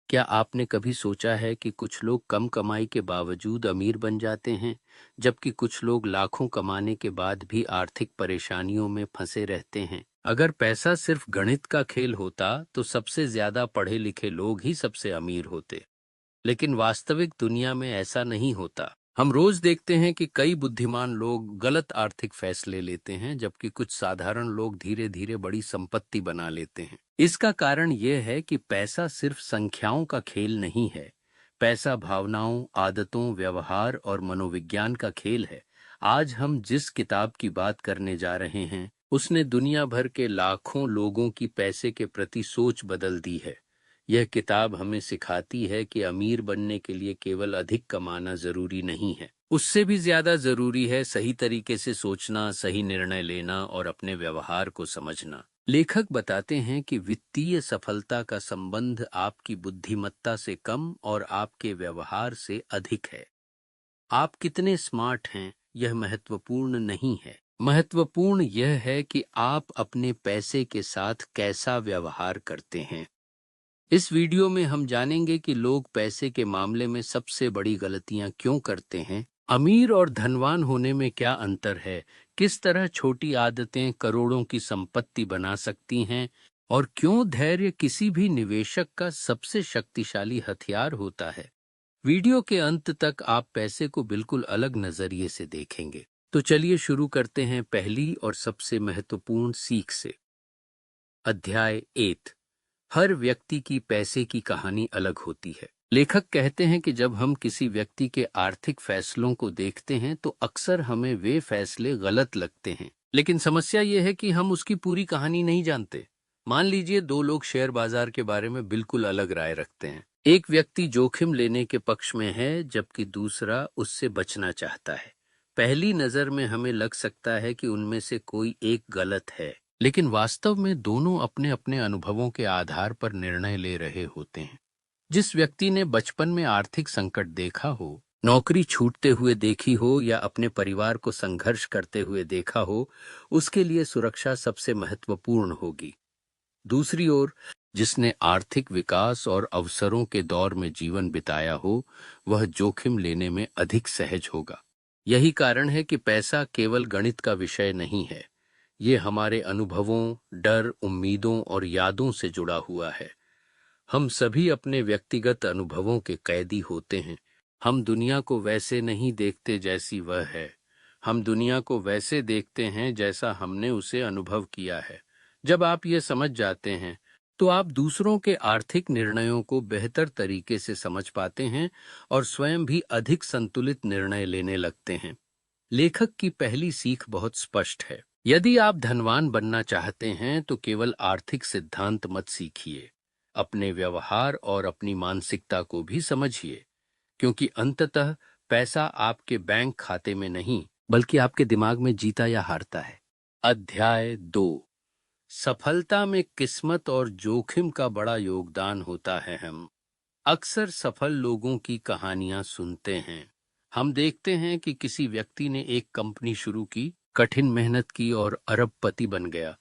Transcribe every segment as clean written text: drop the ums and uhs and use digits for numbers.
क्या आपने कभी सोचा है कि कुछ लोग कम कमाई के बावजूद अमीर बन जाते हैं, जबकि कुछ लोग लाखों कमाने के बाद भी आर्थिक परेशानियों में फंसे रहते हैं? अगर पैसा सिर्फ गणित का खेल होता, तो सबसे ज्यादा पढ़े लिखे लोग ही सबसे अमीर होते। लेकिन वास्तविक दुनिया में ऐसा नहीं होता। हम रोज देखते हैं कि कई बुद्धिमान लोग गलत आर्थिक फैसले लेते हैं, जबकि कुछ साधारण लोग धीरे धीरे बड़ी संपत्ति बना लेते हैं। इसका कारण यह है कि पैसा सिर्फ संख्याओं का खेल नहीं है। पैसा भावनाओं, आदतों, व्यवहार और मनोविज्ञान का खेल है। आज हम जिस किताब की बात करने जा रहे हैं, उसने दुनिया भर के लाखों लोगों की पैसे के प्रति सोच बदल दी है। यह किताब हमें सिखाती है कि अमीर बनने के लिए केवल अधिक कमाना जरूरी नहीं है, उससे भी ज्यादा जरूरी है सही तरीके से सोचना, सही निर्णय लेना और अपने व्यवहार को समझना। लेखक बताते हैं कि वित्तीय सफलता का संबंध आपकी बुद्धिमत्ता से कम और आपके व्यवहार से अधिक है। आप कितने स्मार्ट हैं, यह महत्वपूर्ण नहीं है। महत्वपूर्ण यह है कि आप अपने पैसे के साथ कैसा व्यवहार करते हैं। इस वीडियो में हम जानेंगे कि लोग पैसे के मामले में सबसे बड़ी गलतियां क्यों करते हैं, अमीर और धनवान होने में क्या अंतर है, किस तरह छोटी आदतें करोड़ों की संपत्ति बना सकती हैं, और क्यों धैर्य किसी भी निवेशक का सबसे शक्तिशाली हथियार होता है। वीडियो के अंत तक आप पैसे को बिल्कुल अलग नजरिए से देखेंगे। तो चलिए शुरू करते हैं पहली और सबसे महत्वपूर्ण सीख से। अध्याय 8। हर व्यक्ति की पैसे की कहानी अलग होती है। लेखक कहते हैं कि जब हम किसी व्यक्ति के आर्थिक फैसलों को देखते हैं, तो अक्सर हमें वे फैसले गलत लगते हैं। लेकिन समस्या यह है कि हम उसकी पूरी कहानी नहीं जानते। मान लीजिए दो लोग शेयर बाजार के बारे में बिल्कुल अलग राय रखते हैं। एक व्यक्ति जोखिम लेने के पक्ष में है, जबकि दूसरा उससे बचना चाहता है। पहली नजर में हमें लग सकता है कि उनमें से कोई एक गलत है, लेकिन वास्तव में दोनों अपने अपने अनुभवों के आधार पर निर्णय ले रहे होते हैं। जिस व्यक्ति ने बचपन में आर्थिक संकट देखा हो, नौकरी छूटते हुए देखी हो या अपने परिवार को संघर्ष करते हुए देखा हो, उसके लिए सुरक्षा सबसे महत्वपूर्ण होगी। दूसरी ओर, जिसने आर्थिक विकास और अवसरों के दौर में जीवन बिताया हो, वह जोखिम लेने में अधिक सहज होगा। यही कारण है कि पैसा केवल गणित का विषय नहीं है। ये हमारे अनुभवों, डर, उम्मीदों और यादों से जुड़ा हुआ है। हम सभी अपने व्यक्तिगत अनुभवों के कैदी होते हैं। हम दुनिया को वैसे नहीं देखते जैसी वह है। हम दुनिया को वैसे देखते हैं जैसा हमने उसे अनुभव किया है। जब आप ये समझ जाते हैं, तो आप दूसरों के आर्थिक निर्णयों को बेहतर तरीके से समझ पाते हैं और स्वयं भी अधिक संतुलित निर्णय लेने लगते हैं। लेखक की पहली सीख बहुत स्पष्ट है। यदि आप धनवान बनना चाहते हैं, तो केवल आर्थिक सिद्धांत मत सीखिए। अपने व्यवहार और अपनी मानसिकता को भी समझिए, क्योंकि अंततः पैसा आपके बैंक खाते में नहीं, बल्कि आपके दिमाग में जीता या हारता है। अध्याय 2। सफलता में किस्मत और जोखिम का बड़ा योगदान होता है। हम अक्सर सफल लोगों की कहानियां सुनते हैं। हम देखते हैं कि किसी व्यक्ति ने एक कंपनी शुरू की, कठिन मेहनत की और अरबपति बन गया।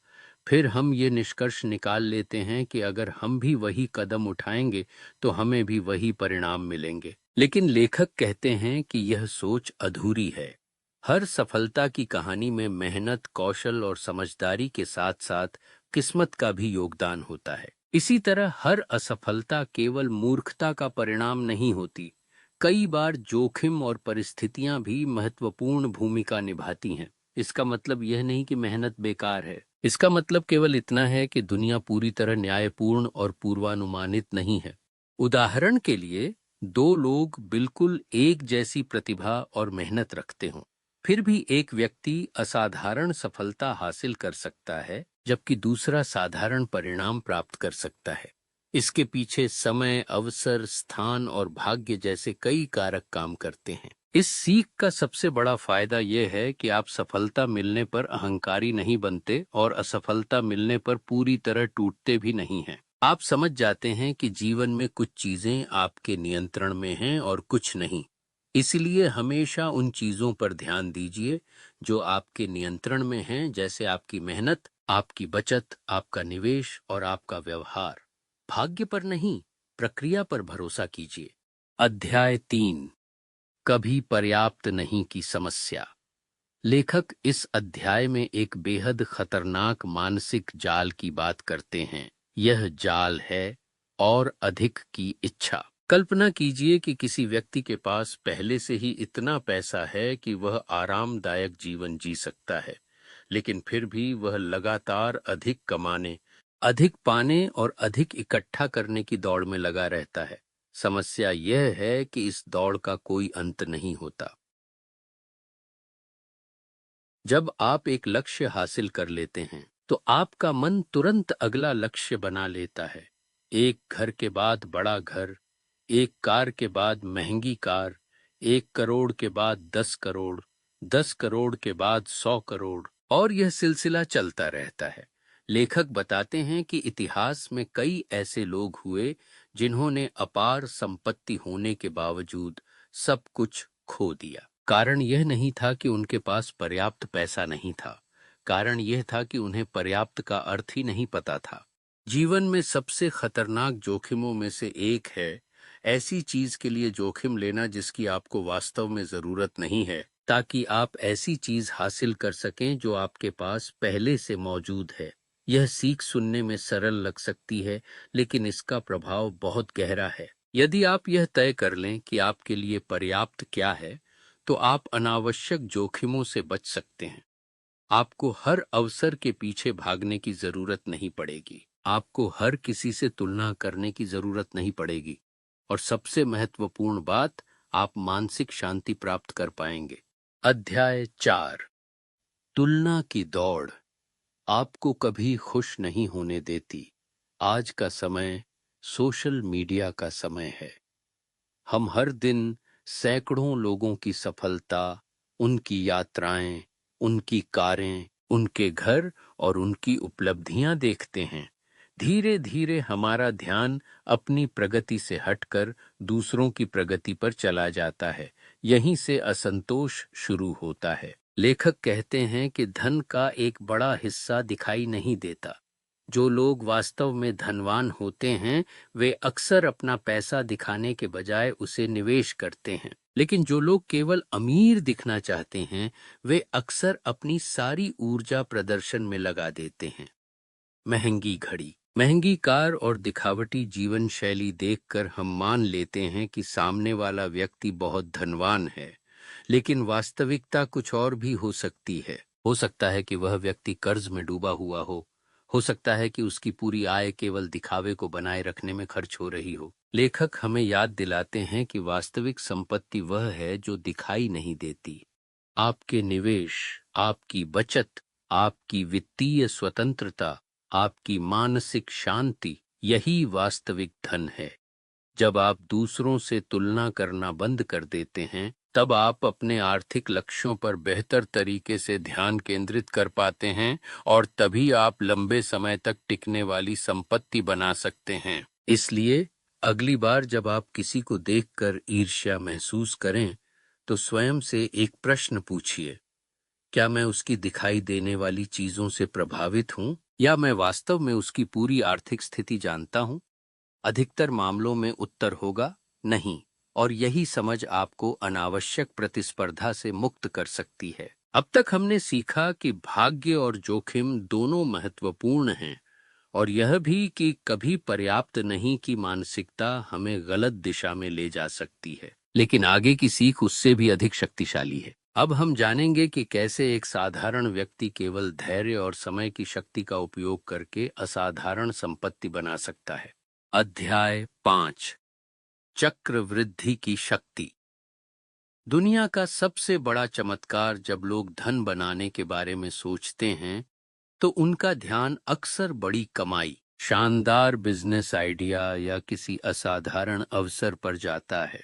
फिर हम ये निष्कर्ष निकाल लेते हैं कि अगर हम भी वही कदम उठाएंगे, तो हमें भी वही परिणाम मिलेंगे। लेकिन लेखक कहते हैं कि यह सोच अधूरी है। हर सफलता की कहानी में मेहनत, कौशल और समझदारी के साथ साथ किस्मत का भी योगदान होता है। इसी तरह हर असफलता केवल मूर्खता का परिणाम नहीं होती। कई बार जोखिम और परिस्थितियां भी महत्वपूर्ण भूमिका निभाती हैं। इसका मतलब यह नहीं कि मेहनत बेकार है। इसका मतलब केवल इतना है कि दुनिया पूरी तरह न्यायपूर्ण और पूर्वानुमानित नहीं है। उदाहरण के लिए, दो लोग बिल्कुल एक जैसी प्रतिभा और मेहनत रखते हों, फिर भी एक व्यक्ति असाधारण सफलता हासिल कर सकता है, जबकि दूसरा साधारण परिणाम प्राप्त कर सकता है। इसके पीछे समय, अवसर, स्थान और भाग्य जैसे कई कारक काम करते हैं। इस सीख का सबसे बड़ा फायदा यह है कि आप सफलता मिलने पर अहंकारी नहीं बनते और असफलता मिलने पर पूरी तरह टूटते भी नहीं हैं। आप समझ जाते हैं कि जीवन में कुछ चीजें आपके नियंत्रण में हैं और कुछ नहीं। इसलिए हमेशा उन चीजों पर ध्यान दीजिए जो आपके नियंत्रण में हैं, जैसे आपकी मेहनत, आपकी बचत, आपका निवेश और आपका व्यवहार। भाग्य पर नहीं। प्रक्रिया पर भरोसा कीजिए। अध्याय 3, कभी पर्याप्त नहीं की समस्या। लेखक इस अध्याय में एक बेहद खतरनाक मानसिक जाल की बात करते हैं। यह जाल है और अधिक की इच्छा। कल्पना कीजिए कि किसी व्यक्ति के पास पहले से ही इतना पैसा है कि वह आरामदायक जीवन जी सकता है, लेकिन फिर भी वह लगातार अधिक कमाने, अधिक पाने और अधिक इकट्ठा करने की दौड़ में लगा रहता है। समस्या यह है कि इस दौड़ का कोई अंत नहीं होता। जब आप एक लक्ष्य हासिल कर लेते हैं, तो आपका मन तुरंत अगला लक्ष्य बना लेता है। एक घर के बाद बड़ा घर, एक कार के बाद महंगी कार, 1 करोड़ के बाद 10 करोड़, 10 करोड़ के बाद 100 करोड़, और यह सिलसिला चलता रहता है। लेखक बताते हैं कि इतिहास में कई ऐसे लोग हुए जिन्होंने अपार संपत्ति होने के बावजूद सब कुछ खो दिया। कारण यह नहीं था कि उनके पास पर्याप्त पैसा नहीं था, कारण यह था कि उन्हें पर्याप्त का अर्थ ही नहीं पता था। जीवन में सबसे खतरनाक जोखिमों में से एक है ऐसी चीज के लिए जोखिम लेना जिसकी आपको वास्तव में जरूरत नहीं है, ताकि आप ऐसी चीज हासिल कर सकें जो आपके पास पहले से मौजूद है। यह सीख सुनने में सरल लग सकती है, लेकिन इसका प्रभाव बहुत गहरा है। यदि आप यह तय कर लें कि आपके लिए पर्याप्त क्या है, तो आप अनावश्यक जोखिमों से बच सकते हैं। आपको हर अवसर के पीछे भागने की जरूरत नहीं पड़ेगी। आपको हर किसी से तुलना करने की जरूरत नहीं पड़ेगी। और सबसे महत्वपूर्ण बात, आप मानसिक शांति प्राप्त कर पाएंगे। अध्याय 4, तुलना की दौड़ आपको कभी खुश नहीं होने देती। आज का समय सोशल मीडिया का समय है। हम हर दिन सैकड़ों लोगों की सफलता, उनकी यात्राएं, उनकी कारें, उनके घर और उनकी उपलब्धियां देखते हैं। धीरे धीरे हमारा ध्यान अपनी प्रगति से हटकर दूसरों की प्रगति पर चला जाता है। यहीं से असंतोष शुरू होता है। लेखक कहते हैं कि धन का एक बड़ा हिस्सा दिखाई नहीं देता। जो लोग वास्तव में धनवान होते हैं, वे अक्सर अपना पैसा दिखाने के बजाय उसे निवेश करते हैं। लेकिन जो लोग केवल अमीर दिखना चाहते हैं, वे अक्सर अपनी सारी ऊर्जा प्रदर्शन में लगा देते हैं। महंगी घड़ी, महंगी कार और दिखावटी जीवन शैली देखकर हम मान लेते हैं कि सामने वाला व्यक्ति बहुत धनवान है, लेकिन वास्तविकता कुछ और भी हो सकती है। हो सकता है कि वह व्यक्ति कर्ज में डूबा हुआ हो सकता है कि उसकी पूरी आय केवल दिखावे को बनाए रखने में खर्च हो रही हो। लेखक हमें याद दिलाते हैं कि वास्तविक संपत्ति वह है जो दिखाई नहीं देती। आपके निवेश, आपकी बचत, आपकी वित्तीय स्वतंत्रता, आपकी मानसिक शांति, यही वास्तविक धन है। जब आप दूसरों से तुलना करना बंद कर देते हैं, तब आप अपने आर्थिक लक्ष्यों पर बेहतर तरीके से ध्यान केंद्रित कर पाते हैं और तभी आप लंबे समय तक टिकने वाली संपत्ति बना सकते हैं। इसलिए अगली बार जब आप किसी को देखकर ईर्ष्या महसूस करें, तो स्वयं से एक प्रश्न पूछिए, क्या मैं उसकी दिखाई देने वाली चीजों से प्रभावित हूं, या मैं वास्तव में उसकी पूरी आर्थिक स्थिति जानता हूं? अधिकतर मामलों में उत्तर होगा नहीं, और यही समझ आपको अनावश्यक प्रतिस्पर्धा से मुक्त कर सकती है। अब तक हमने सीखा कि भाग्य और जोखिम दोनों महत्वपूर्ण हैं, और यह भी कि कभी पर्याप्त नहीं की मानसिकता हमें गलत दिशा में ले जा सकती है। लेकिन आगे की सीख उससे भी अधिक शक्तिशाली है। अब हम जानेंगे कि कैसे एक साधारण व्यक्ति केवल धैर्य और समय की शक्ति का उपयोग करके असाधारण संपत्ति बना सकता है। अध्याय 5, चक्रवृद्धि की शक्ति। दुनिया का सबसे बड़ा चमत्कार जब लोग धन बनाने के बारे में सोचते हैं, तो उनका ध्यान अक्सर बड़ी कमाई, शानदार बिजनेस आइडिया या किसी असाधारण अवसर पर जाता है।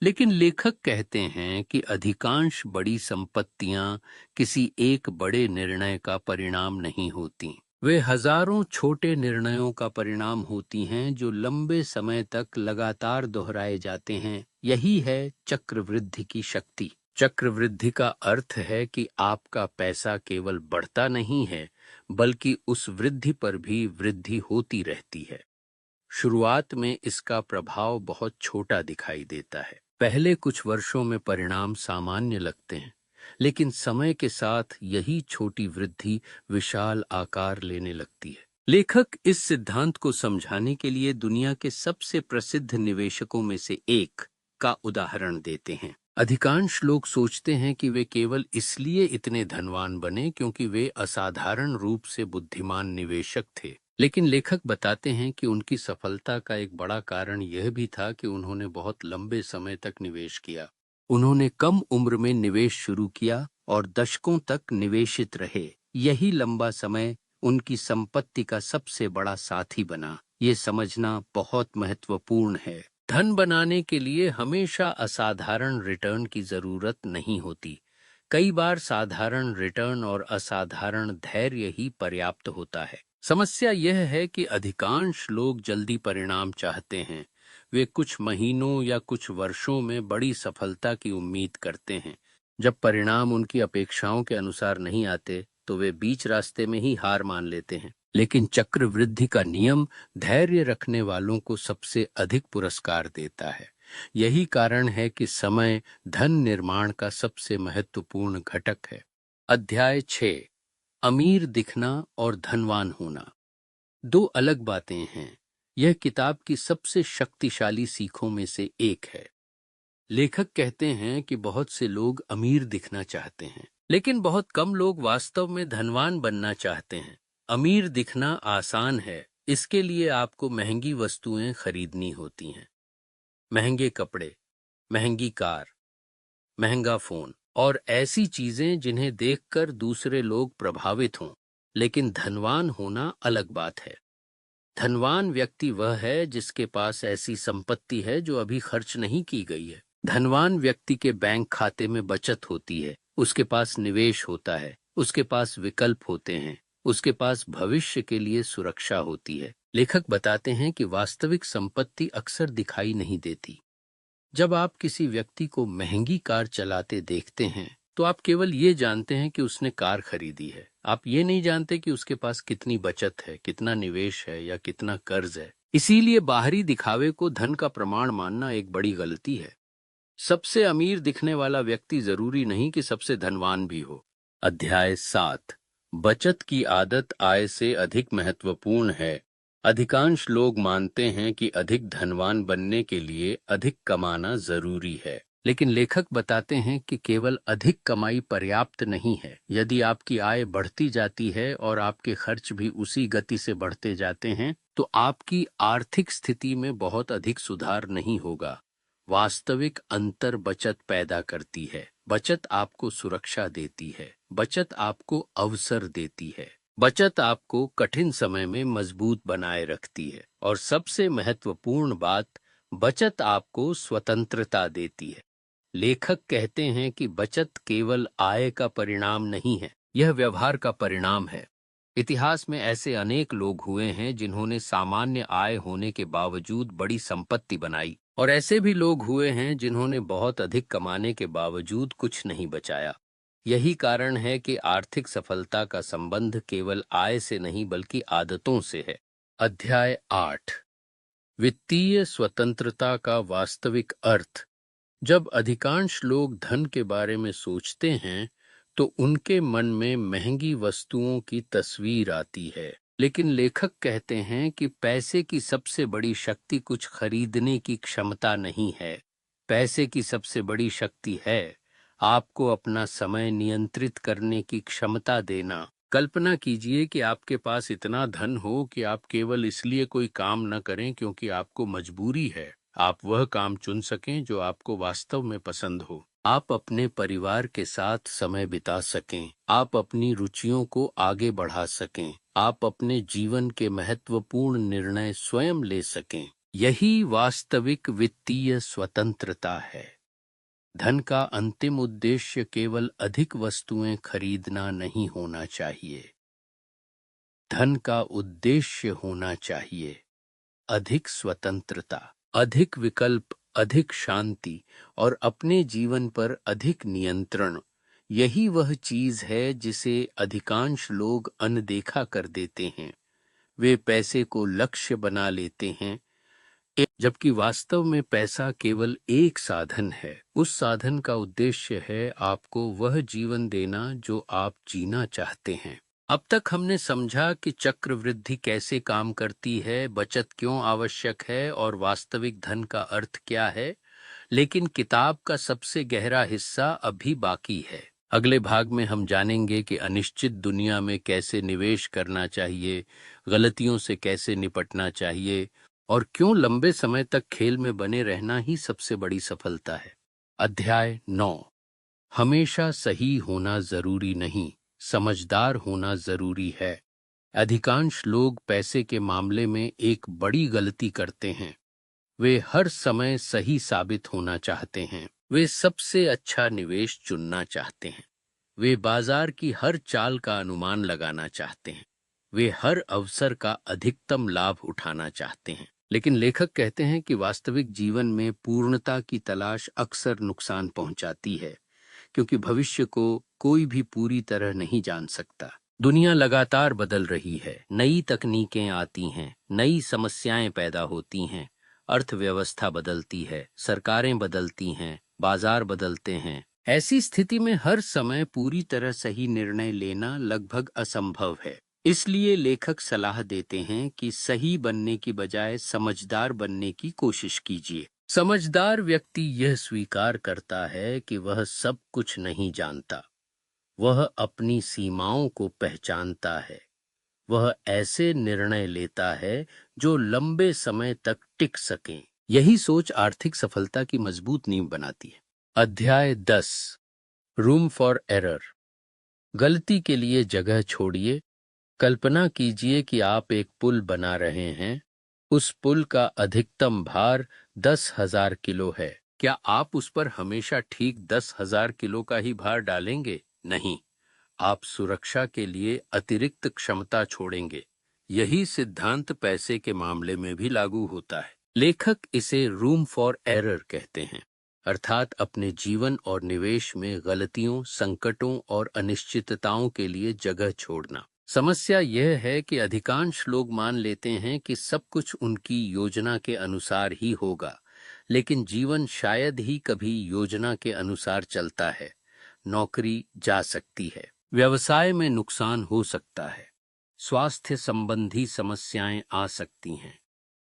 लेकिन लेखक कहते हैं कि अधिकांश बड़ी संपत्तियां किसी एक बड़े निर्णय का परिणाम नहीं होती। वे हजारों छोटे निर्णयों का परिणाम होती हैं जो लंबे समय तक लगातार दोहराए जाते हैं। यही है चक्रवृद्धि की शक्ति। चक्रवृद्धि का अर्थ है कि आपका पैसा केवल बढ़ता नहीं है, बल्कि उस वृद्धि पर भी वृद्धि होती रहती है। शुरुआत में इसका प्रभाव बहुत छोटा दिखाई देता है। पहले कुछ वर्षों में परिणाम सामान्य लगते हैं, लेकिन समय के साथ यही छोटी वृद्धि विशाल आकार लेने लगती है। लेखक इस सिद्धांत को समझाने के लिए दुनिया के सबसे प्रसिद्ध निवेशकों में से एक का उदाहरण देते हैं। अधिकांश लोग सोचते हैं कि वे केवल इसलिए इतने धनवान बने क्योंकि वे असाधारण रूप से बुद्धिमान निवेशक थे। लेकिन लेखक बताते हैं कि उनकी सफलता का एक बड़ा कारण यह भी था कि उन्होंने बहुत लंबे समय तक निवेश किया। उन्होंने कम उम्र में निवेश शुरू किया और दशकों तक निवेशित रहे। यही लंबा समय उनकी संपत्ति का सबसे बड़ा साथी बना। ये समझना बहुत महत्वपूर्ण है। धन बनाने के लिए हमेशा असाधारण रिटर्न की जरूरत नहीं होती। कई बार साधारण रिटर्न और असाधारण धैर्य ही पर्याप्त होता है। समस्या यह है कि अधिकांश लोग जल्दी परिणाम चाहते हैं। वे कुछ महीनों या कुछ वर्षों में बड़ी सफलता की उम्मीद करते हैं। जब परिणाम उनकी अपेक्षाओं के अनुसार नहीं आते, तो वे बीच रास्ते में ही हार मान लेते हैं। लेकिन चक्रवृद्धि का नियम धैर्य रखने वालों को सबसे अधिक पुरस्कार देता है। यही कारण है कि समय धन निर्माण का सबसे महत्वपूर्ण घटक है। अध्याय 6, अमीर दिखना और धनवान होना दो अलग बातें हैं। यह किताब की सबसे शक्तिशाली सीखों में से एक है। लेखक कहते हैं कि बहुत से लोग अमीर दिखना चाहते हैं, लेकिन बहुत कम लोग वास्तव में धनवान बनना चाहते हैं। अमीर दिखना आसान है। इसके लिए आपको महंगी वस्तुएं खरीदनी होती हैं, महंगे कपड़े, महंगी कार, महंगा फोन और ऐसी चीजें जिन्हें देखकर दूसरे लोग प्रभावित हों। लेकिन धनवान होना अलग बात है। धनवान व्यक्ति वह है जिसके पास ऐसी संपत्ति है जो अभी खर्च नहीं की गई है। धनवान व्यक्ति के बैंक खाते में बचत होती है, उसके पास निवेश होता है, उसके पास विकल्प होते हैं, उसके पास भविष्य के लिए सुरक्षा होती है। लेखक बताते हैं कि वास्तविक संपत्ति अक्सर दिखाई नहीं देती। जब आप किसी व्यक्ति को महंगी कार चलाते देखते हैं, तो आप केवल ये जानते हैं कि उसने कार खरीदी है। आप ये नहीं जानते कि उसके पास कितनी बचत है, कितना निवेश है या कितना कर्ज है। इसीलिए बाहरी दिखावे को धन का प्रमाण मानना एक बड़ी गलती है। सबसे अमीर दिखने वाला व्यक्ति जरूरी नहीं कि सबसे धनवान भी हो। अध्याय 7, बचत की आदत आय से अधिक महत्वपूर्ण है। अधिकांश लोग मानते हैं कि अधिक धनवान बनने के लिए अधिक कमाना जरूरी है, लेकिन लेखक बताते हैं कि केवल अधिक कमाई पर्याप्त नहीं है। यदि आपकी आय बढ़ती जाती है और आपके खर्च भी उसी गति से बढ़ते जाते हैं, तो आपकी आर्थिक स्थिति में बहुत अधिक सुधार नहीं होगा। वास्तविक अंतर बचत पैदा करती है। बचत आपको सुरक्षा देती है, बचत आपको अवसर देती है, बचत आपको कठिन समय में मजबूत बनाए रखती है, और सबसे महत्वपूर्ण बात, बचत आपको स्वतंत्रता देती है। लेखक कहते हैं कि बचत केवल आय का परिणाम नहीं है, यह व्यवहार का परिणाम है। इतिहास में ऐसे अनेक लोग हुए हैं जिन्होंने सामान्य आय होने के बावजूद बड़ी संपत्ति बनाई, और ऐसे भी लोग हुए हैं जिन्होंने बहुत अधिक कमाने के बावजूद कुछ नहीं बचाया। यही कारण है कि आर्थिक सफलता का संबंध केवल आय से नहीं बल्कि आदतों से है। अध्याय 8, वित्तीय स्वतंत्रता का वास्तविक अर्थ। जब अधिकांश लोग धन के बारे में सोचते हैं, तो उनके मन में महंगी वस्तुओं की तस्वीर आती है। लेकिन लेखक कहते हैं कि पैसे की सबसे बड़ी शक्ति कुछ खरीदने की क्षमता नहीं है। पैसे की सबसे बड़ी शक्ति है आपको अपना समय नियंत्रित करने की क्षमता देना। कल्पना कीजिए कि आपके पास इतना धन हो कि आप केवल इसलिए कोई काम न करें क्योंकि आपको मजबूरी है। आप वह काम चुन सकें जो आपको वास्तव में पसंद हो। आप अपने परिवार के साथ समय बिता सकें, आप अपनी रुचियों को आगे बढ़ा सकें, आप अपने जीवन के महत्वपूर्ण निर्णय स्वयं ले सकें। यही वास्तविक वित्तीय स्वतंत्रता है। धन का अंतिम उद्देश्य केवल अधिक वस्तुएं खरीदना नहीं होना चाहिए। धन का उद्देश्य होना चाहिए अधिक स्वतंत्रता, अधिक विकल्प, अधिक शांति और अपने जीवन पर अधिक नियंत्रण। यही वह चीज है जिसे अधिकांश लोग अनदेखा कर देते हैं। वे पैसे को लक्ष्य बना लेते हैं, जबकि वास्तव में पैसा केवल एक साधन है। उस साधन का उद्देश्य है आपको वह जीवन देना जो आप जीना चाहते हैं। अब तक हमने समझा कि चक्रवृद्धि कैसे काम करती है, बचत क्यों आवश्यक है और वास्तविक धन का अर्थ क्या है। लेकिन किताब का सबसे गहरा हिस्सा अभी बाकी है। अगले भाग में हम जानेंगे कि अनिश्चित दुनिया में कैसे निवेश करना चाहिए, गलतियों से कैसे निपटना चाहिए और क्यों लंबे समय तक खेल में बने रहना ही सबसे बड़ी सफलता है। अध्याय 9। हमेशा सही होना जरूरी नहीं, समझदार होना जरूरी है। अधिकांश लोग पैसे के मामले में एक बड़ी गलती करते हैं। वे हर समय सही साबित होना चाहते हैं। वे सबसे अच्छा निवेश चुनना चाहते हैं। वे बाजार की हर चाल का अनुमान लगाना चाहते हैं। वे हर अवसर का अधिकतम लाभ उठाना चाहते हैं। लेकिन लेखक कहते हैं कि वास्तविक जीवन में पूर्णता की तलाश अक्सर नुकसान पहुंचाती है, क्योंकि भविष्य को कोई भी पूरी तरह नहीं जान सकता। दुनिया लगातार बदल रही है, नई तकनीकें आती हैं, नई समस्याएं पैदा होती हैं, अर्थव्यवस्था बदलती है, सरकारें बदलती हैं, बाजार बदलते हैं। ऐसी स्थिति में हर समय पूरी तरह सही निर्णय लेना लगभग असंभव है। इसलिए लेखक सलाह देते हैं कि सही बनने की बजाय समझदार बनने की कोशिश कीजिए। समझदार व्यक्ति यह स्वीकार करता है कि वह सब कुछ नहीं जानता। वह अपनी सीमाओं को पहचानता है। वह ऐसे निर्णय लेता है जो लंबे समय तक टिक सकें। यही सोच आर्थिक सफलता की मजबूत नींव बनाती है। अध्याय 10। Room for error. गलती के लिए जगह छोड़िए। कल्पना कीजिए कि आप एक पुल बना रहे हैं। उस पुल का अधिकतम भार 10,000 किलो है। क्या आप उस पर हमेशा ठीक 10,000 किलो का ही भार डालेंगे? नहीं, आप सुरक्षा के लिए अतिरिक्त क्षमता छोड़ेंगे। यही सिद्धांत पैसे के मामले में भी लागू होता है। लेखक इसे रूम फॉर एरर कहते हैं, अर्थात अपने जीवन और निवेश में गलतियों, संकटों और अनिश्चितताओं के लिए जगह छोड़ना। समस्या यह है कि अधिकांश लोग मान लेते हैं कि सब कुछ उनकी योजना के अनुसार ही होगा, लेकिन जीवन शायद ही कभी योजना के अनुसार चलता है। नौकरी जा सकती है, व्यवसाय में नुकसान हो सकता है, स्वास्थ्य संबंधी समस्याएं आ सकती हैं,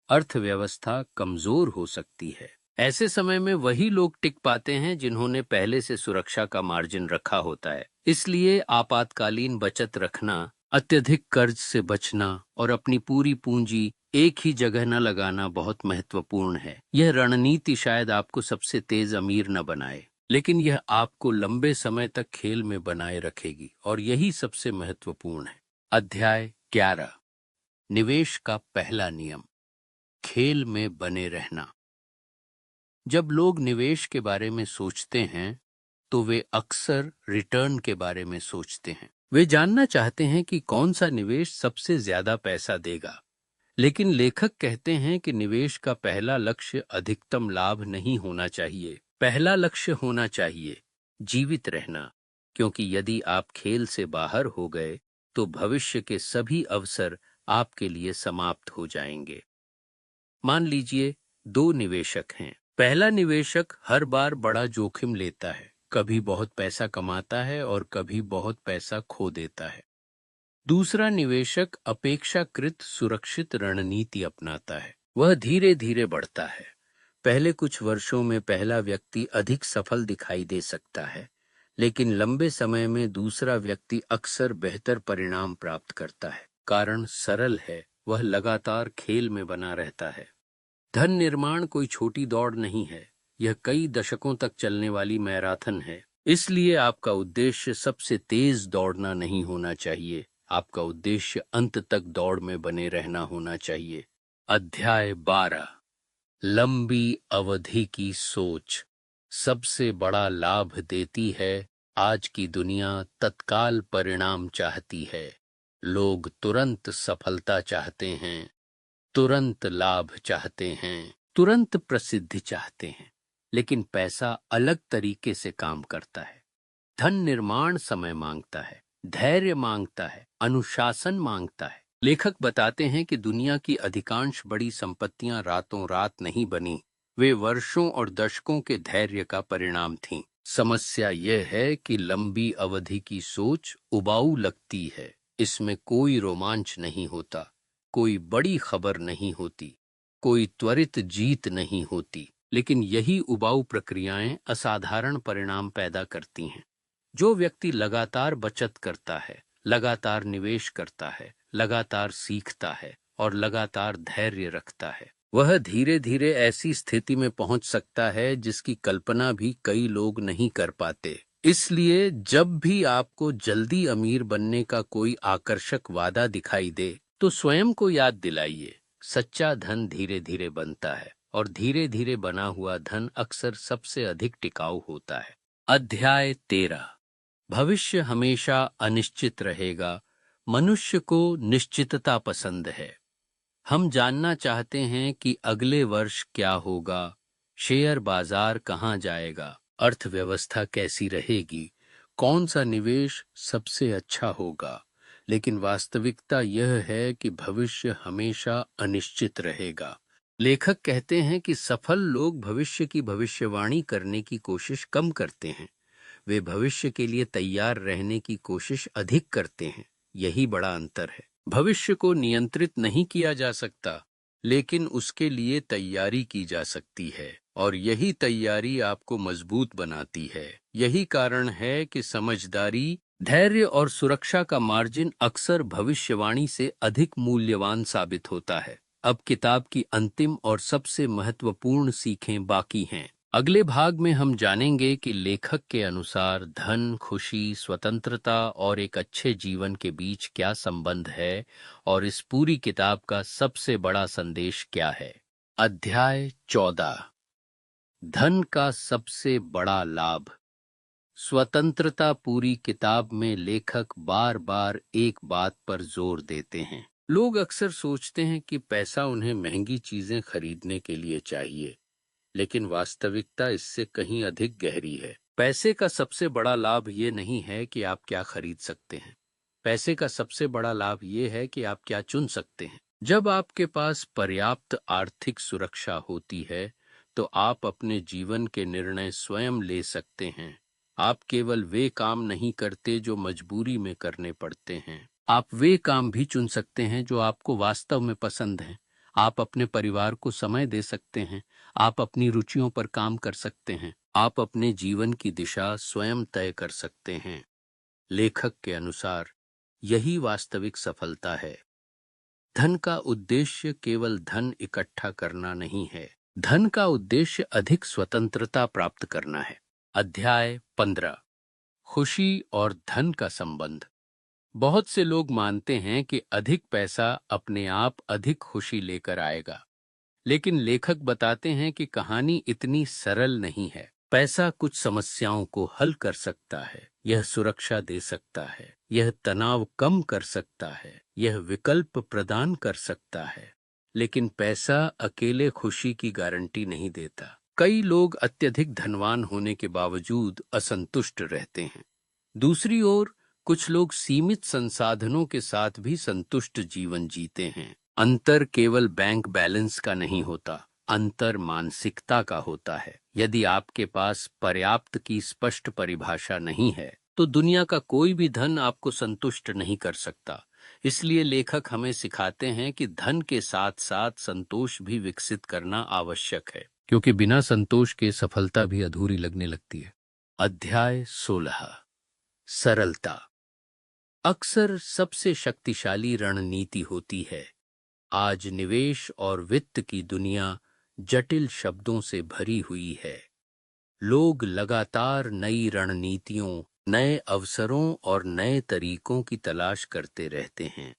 अर्थव्यवस्था कमजोर हो सकती है। ऐसे समय में वही लोग टिक पाते हैं जिन्होंने पहले से सुरक्षा का मार्जिन रखा होता है। इसलिए आपातकालीन बचत रखना, अत्यधिक कर्ज से बचना और अपनी पूरी पूंजी एक ही जगह न लगाना बहुत महत्वपूर्ण है। यह रणनीति शायद आपको सबसे तेज अमीर न बनाए, लेकिन यह आपको लंबे समय तक खेल में बनाए रखेगी, और यही सबसे महत्वपूर्ण है। अध्याय 11। निवेश का पहला नियम, खेल में बने रहना। जब लोग निवेश के बारे में सोचते हैं तो वे अक्सर रिटर्न के बारे में सोचते हैं। वे जानना चाहते हैं कि कौन सा निवेश सबसे ज्यादा पैसा देगा। लेकिन लेखक कहते हैं कि निवेश का पहला लक्ष्य अधिकतम लाभ नहीं होना चाहिए। पहला लक्ष्य होना चाहिए जीवित रहना, क्योंकि यदि आप खेल से बाहर हो गए तो भविष्य के सभी अवसर आपके लिए समाप्त हो जाएंगे। मान लीजिए दो निवेशक हैं। पहला निवेशक हर बार बड़ा जोखिम लेता है, कभी बहुत पैसा कमाता है और कभी बहुत पैसा खो देता है। दूसरा निवेशक अपेक्षाकृत सुरक्षित रणनीति अपनाता है। वह धीरे धीरे बढ़ता है। पहले कुछ वर्षों में पहला व्यक्ति अधिक सफल दिखाई दे सकता है, लेकिन लंबे समय में दूसरा व्यक्ति अक्सर बेहतर परिणाम प्राप्त करता है। कारण सरल है, वह लगातार खेल में बना रहता है। धन निर्माण कोई छोटी दौड़ नहीं है, यह कई दशकों तक चलने वाली मैराथन है। इसलिए आपका उद्देश्य सबसे तेज दौड़ना नहीं होना चाहिए, आपका उद्देश्य अंत तक दौड़ में बने रहना होना चाहिए। अध्याय 12। लंबी अवधि की सोच सबसे बड़ा लाभ देती है। आज की दुनिया तत्काल परिणाम चाहती है। लोग तुरंत सफलता चाहते हैं, तुरंत लाभ चाहते हैं, तुरंत प्रसिद्धि चाहते हैं। लेकिन पैसा अलग तरीके से काम करता है। धन निर्माण समय मांगता है, धैर्य मांगता है, अनुशासन मांगता है। लेखक बताते हैं कि दुनिया की अधिकांश बड़ी संपत्तियां रातों रात नहीं बनी, वे वर्षों और दशकों के धैर्य का परिणाम थीं। समस्या यह है कि लंबी अवधि की सोच उबाऊ लगती है। इसमें कोई रोमांच नहीं होता, कोई बड़ी खबर नहीं होती, कोई त्वरित जीत नहीं होती। लेकिन यही उबाऊ प्रक्रियाएं असाधारण परिणाम पैदा करती हैं। जो व्यक्ति लगातार बचत करता है, लगातार निवेश करता है, लगातार सीखता है और लगातार धैर्य रखता है, वह धीरे धीरे ऐसी स्थिति में पहुंच सकता है जिसकी कल्पना भी कई लोग नहीं कर पाते। इसलिए जब भी आपको जल्दी अमीर बनने का कोई आकर्षक वादा दिखाई दे, तो स्वयं को याद दिलाइए, सच्चा धन धीरे धीरे बनता है और धीरे धीरे बना हुआ धन अक्सर सबसे अधिक टिकाऊ होता है। अध्याय 13। भविष्य हमेशा अनिश्चित रहेगा। मनुष्य को निश्चितता पसंद है। हम जानना चाहते हैं कि अगले वर्ष क्या होगा, शेयर बाजार कहाँ जाएगा, अर्थव्यवस्था कैसी रहेगी, कौन सा निवेश सबसे अच्छा होगा। लेकिन वास्तविकता यह है कि भविष्य हमेशा अनिश्चित रहेगा। लेखक कहते हैं कि सफल लोग भविष्य की भविष्यवाणी करने की कोशिश कम करते हैं, वे भविष्य के लिए तैयार रहने की कोशिश अधिक करते हैं। यही बड़ा अंतर है। भविष्य को नियंत्रित नहीं किया जा सकता, लेकिन उसके लिए तैयारी की जा सकती है, और यही तैयारी आपको मजबूत बनाती है। यही कारण है कि समझदारी, धैर्य और सुरक्षा का मार्जिन अक्सर भविष्यवाणी से अधिक मूल्यवान साबित होता है। अब किताब की अंतिम और सबसे महत्वपूर्ण सीखें बाकी हैं। अगले भाग में हम जानेंगे कि लेखक के अनुसार धन, खुशी, स्वतंत्रता और एक अच्छे जीवन के बीच क्या संबंध है और इस पूरी किताब का सबसे बड़ा संदेश क्या है। अध्याय 14। धन का सबसे बड़ा लाभ। स्वतंत्रता। पूरी किताब में लेखक बार बार एक बात पर जोर देते हैं। लोग अक्सर सोचते हैं कि पैसा उन्हें महंगी चीजें खरीदने के लिए चाहिए, लेकिन वास्तविकता इससे कहीं अधिक गहरी है। पैसे का सबसे बड़ा लाभ ये नहीं है कि आप क्या खरीद सकते हैं। पैसे का सबसे बड़ा लाभ ये है कि आप क्या चुन सकते हैं। जब आपके पास पर्याप्त आर्थिक सुरक्षा होती है, तो आप अपने जीवन के निर्णय स्वयं ले सकते हैं। आप केवल वे काम नहीं करते जो मजबूरी में करने पड़ते हैं। आप वे काम भी चुन सकते हैं जो आपको वास्तव में पसंद हैं। आप अपने परिवार को समय दे सकते हैं। आप अपनी रुचियों पर काम कर सकते हैं। आप अपने जीवन की दिशा स्वयं तय कर सकते हैं। लेखक के अनुसार यही वास्तविक सफलता है। धन का उद्देश्य केवल धन इकट्ठा करना नहीं है। धन का उद्देश्य अधिक स्वतंत्रता प्राप्त करना है। अध्याय 15। खुशी और धन का संबंध। बहुत से लोग मानते हैं कि अधिक पैसा अपने आप अधिक खुशी लेकर आएगा, लेकिन लेखक बताते हैं कि कहानी इतनी सरल नहीं है। पैसा कुछ समस्याओं को हल कर सकता है, यह सुरक्षा दे सकता है, यह तनाव कम कर सकता है, यह विकल्प प्रदान कर सकता है, लेकिन पैसा अकेले खुशी की गारंटी नहीं देता। कई लोग अत्यधिक धनवान होने के बावजूद असंतुष्ट रहते हैं। दूसरी ओर कुछ लोग सीमित संसाधनों के साथ भी संतुष्ट जीवन जीते हैं। अंतर केवल बैंक बैलेंस का नहीं होता, अंतर मानसिकता का होता है। यदि आपके पास पर्याप्त की स्पष्ट परिभाषा नहीं है, तो दुनिया का कोई भी धन आपको संतुष्ट नहीं कर सकता। इसलिए लेखक हमें सिखाते हैं कि धन के साथ साथ संतोष भी विकसित करना आवश्यक है, क्योंकि बिना संतोष के सफलता भी अधूरी लगने लगती है। अध्याय 16। सरलता अक्सर सबसे शक्तिशाली रणनीति होती है। आज निवेश और वित्त की दुनिया जटिल शब्दों से भरी हुई है। लोग लगातार नई रणनीतियों, नए अवसरों और नए तरीकों की तलाश करते रहते हैं,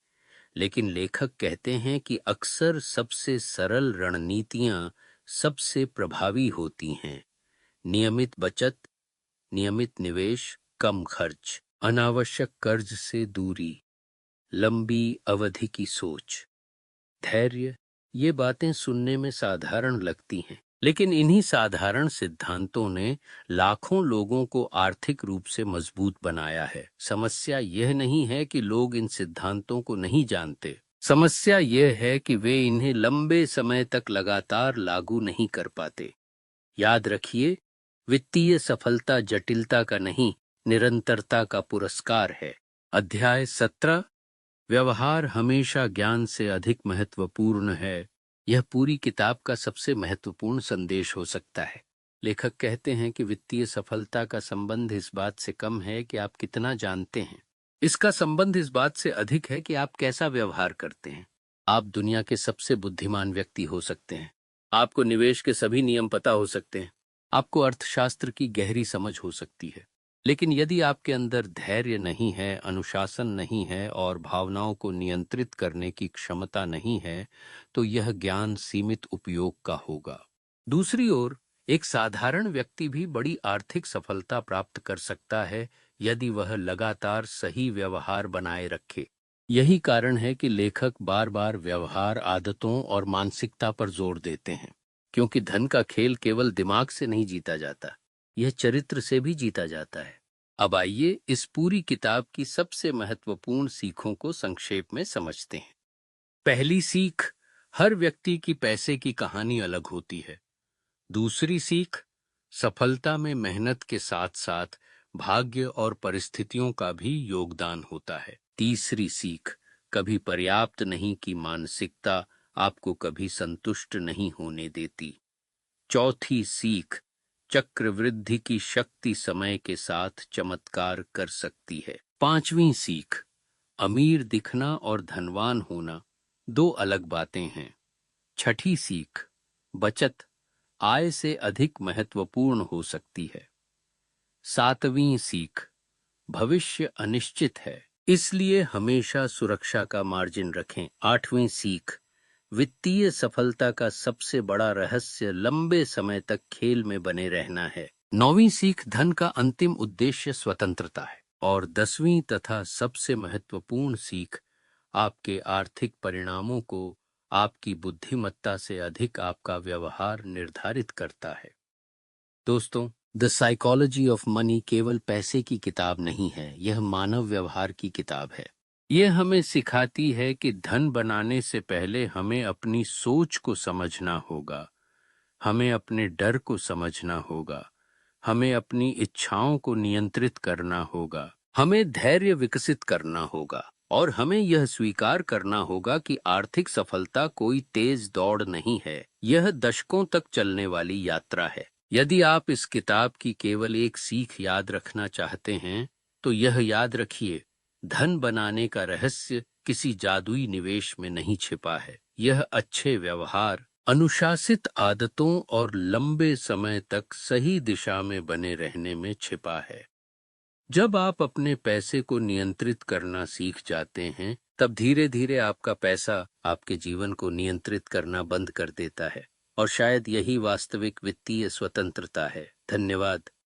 लेकिन लेखक कहते हैं कि अक्सर सबसे सरल रणनीतियां सबसे प्रभावी होती हैं। नियमित बचत, नियमित निवेश, कम खर्च, अनावश्यक कर्ज से दूरी, लंबी अवधि की सोच, धैर्य। ये बातें सुनने में साधारण लगती हैं, लेकिन इन्हीं साधारण सिद्धांतों ने लाखों लोगों को आर्थिक रूप से मजबूत बनाया है। समस्या यह नहीं है कि लोग इन सिद्धांतों को नहीं जानते, समस्या यह है कि वे इन्हें लंबे समय तक लगातार लागू नहीं कर पाते। याद रखिए, वित्तीय सफलता जटिलता का नहीं, निरंतरता का पुरस्कार है। अध्याय 17, व्यवहार हमेशा ज्ञान से अधिक महत्वपूर्ण है। यह पूरी किताब का सबसे महत्वपूर्ण संदेश हो सकता है। लेखक कहते हैं कि वित्तीय सफलता का संबंध इस बात से कम है कि आप कितना जानते हैं। इसका संबंध इस बात से अधिक है कि आप कैसा व्यवहार करते हैं। आप दुनिया के सबसे बुद्धिमान व्यक्ति हो सकते हैं। आपको निवेश के सभी नियम पता हो सकते हैं। आपको अर्थशास्त्र की गहरी समझ हो सकती है। लेकिन यदि आपके अंदर धैर्य नहीं है, अनुशासन नहीं है और भावनाओं को नियंत्रित करने की क्षमता नहीं है, तो यह ज्ञान सीमित उपयोग का होगा। दूसरी ओर, एक साधारण व्यक्ति भी बड़ी आर्थिक सफलता प्राप्त कर सकता है यदि वह लगातार सही व्यवहार बनाए रखे। यही कारण है कि लेखक बार बार व्यवहार, आदतों और मानसिकता पर जोर देते हैं, क्योंकि धन का खेल केवल दिमाग से नहीं जीता जाता, यह चरित्र से भी जीता जाता है। अब आइए इस पूरी किताब की सबसे महत्वपूर्ण सीखों को संक्षेप में समझते हैं। पहली सीख, हर व्यक्ति की पैसे की कहानी अलग होती है। दूसरी सीख, सफलता में मेहनत के साथ साथ भाग्य और परिस्थितियों का भी योगदान होता है। तीसरी सीख, कभी पर्याप्त नहीं की मानसिकता आपको कभी संतुष्ट नहीं होने देती। चौथी सीख, चक्रवृद्धि की शक्ति समय के साथ चमत्कार कर सकती है। पांचवी सीख, अमीर दिखना और धनवान होना दो अलग बातें हैं। छठी सीख, बचत आय से अधिक महत्वपूर्ण हो सकती है। सातवीं सीख, भविष्य अनिश्चित है, इसलिए हमेशा सुरक्षा का मार्जिन रखें। आठवीं सीख, वित्तीय सफलता का सबसे बड़ा रहस्य लंबे समय तक खेल में बने रहना है। नौवीं सीख, धन का अंतिम उद्देश्य स्वतंत्रता है। और 10वीं तथा सबसे महत्वपूर्ण सीख, आपके आर्थिक परिणामों को आपकी बुद्धिमत्ता से अधिक आपका व्यवहार निर्धारित करता है। दोस्तों, द साइकोलॉजी ऑफ मनी केवल पैसे की किताब नहीं है, यह मानव व्यवहार की किताब है। यह हमें सिखाती है कि धन बनाने से पहले हमें अपनी सोच को समझना होगा, हमें अपने डर को समझना होगा, हमें अपनी इच्छाओं को नियंत्रित करना होगा, हमें धैर्य विकसित करना होगा और हमें यह स्वीकार करना होगा कि आर्थिक सफलता कोई तेज दौड़ नहीं है, यह दशकों तक चलने वाली यात्रा है। यदि आप इस किताब की केवल एक सीख याद रखना चाहते हैं, तो यह याद रखिए, धन बनाने का रहस्य किसी जादुई निवेश में नहीं छिपा है। यह अच्छे व्यवहार, अनुशासित आदतों और लंबे समय तक सही दिशा में बने रहने में छिपा है। जब आप अपने पैसे को नियंत्रित करना सीख जाते हैं, तब धीरे धीरे आपका पैसा आपके जीवन को नियंत्रित करना बंद कर देता है। और शायद यही वास्तविक वित्तीय स्वतंत्रता है। धन्यवाद।